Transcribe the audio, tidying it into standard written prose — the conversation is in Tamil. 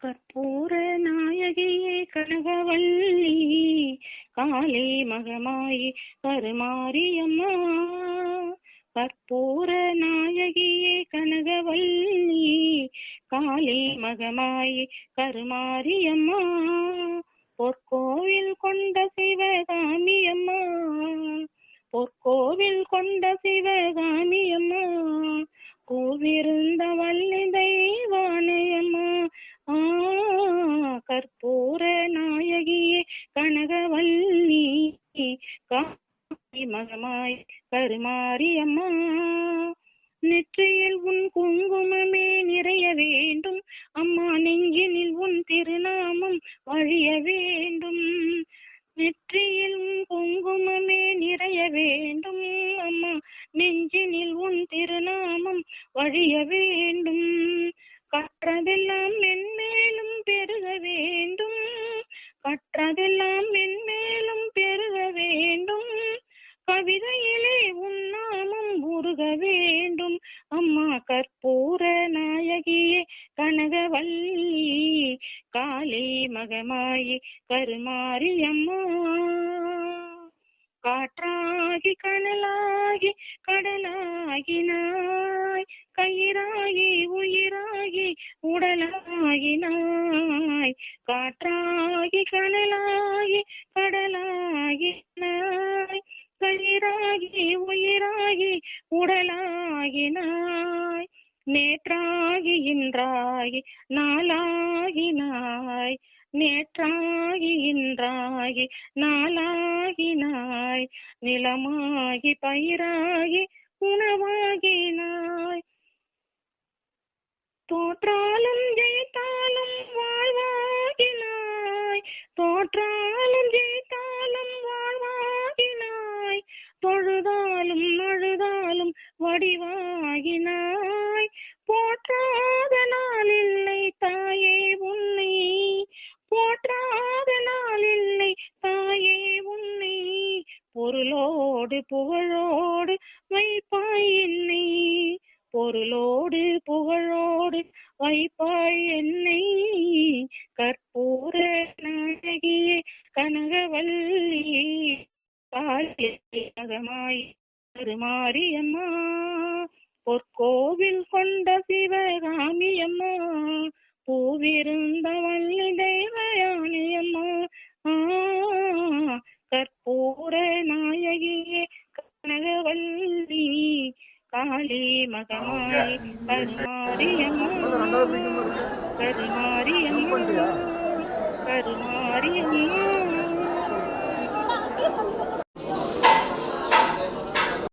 கற்பூர நாயகியே கனகவல்லி காளி மகமாயி கருமாரியம்மா. கற்பூர நாயகியே கனகவல்லி காளி மகமாயி கருமாரியம்மா. பொற்கோவில் கொண்ட சிவகாமியம்மா, பொற்கோவில் கொண்ட சிவகாமியம்மா. பூவிருந்த வள்ளி தெய்வானையம்மா. கற்பூர நாயகியே கனகவல்லி காளி மகமாய் கருமாரியம்மா. நெற்றியில் உன் குங்குமமே நிறைய வேண்டும் அம்மா, நெஞ்சினில் உன் திருநாமம் வழிய வேண்டும். நெற்றியில் உன் குங்குமமே நிறைய வேண்டும் அம்மா, நெஞ்சினில் உன் திருநாமம் வழிய வேண்டும். கற்றதெல்லாம் மென்மேலும் பெருக வேண்டும், கற்றதெல்லாம் மென்மேலும் பெருக வேண்டும். கவிதையிலே உன் நாமம் உருக வேண்டும் அம்மா. கற்பூர நாயகியே கனகவல்லி காளி மகமாயி கருமாரியம்மா. காற்றாகி கனலாகி கடலாகினாய், கயிறாகி உயிராகி உடலாகினாய். காற்றாகி கனலாகி கடலாகினாய், கயிறாகி உயிராகி உடலாகினாய். நேற்றாகி இன்றாகி நாளாகினாய், நேற்றாகி இன்றாகி நாளாகினாய். நிலமாகி பயிராகி உணவாகினாய். தோற்றாலும் ஜெயித்தாலும் வாழ்வாகினாய், தோற்றாலும் ஜெயித்தாலும் வாழ்வாகினாய். தொழுதாலும் அழுதாலும் வடிவாகினாய். போற்றாத நாளில்லை தாயே உன்னை, போற்றாத நாளில்லை தாயே உன்னை. பொருளோடு புகழோடு வைப்பாய் என்னை, பொருளோடு புகழோடு வைப்பாய் என்னை. கற்பூர நாயகியே கனகவல்லி காளி மகமாய் கருமாரியம்மா. பொற்கோவில் கொண்ட சிவகாமியம்மா, பூவிருந்த வள்ளி தெய்வயானையம்மா. கற்பூர நாயகியே கனகவல்லி காளி மகமாய் கருமாரியம்மா, கருமாரியம்மா.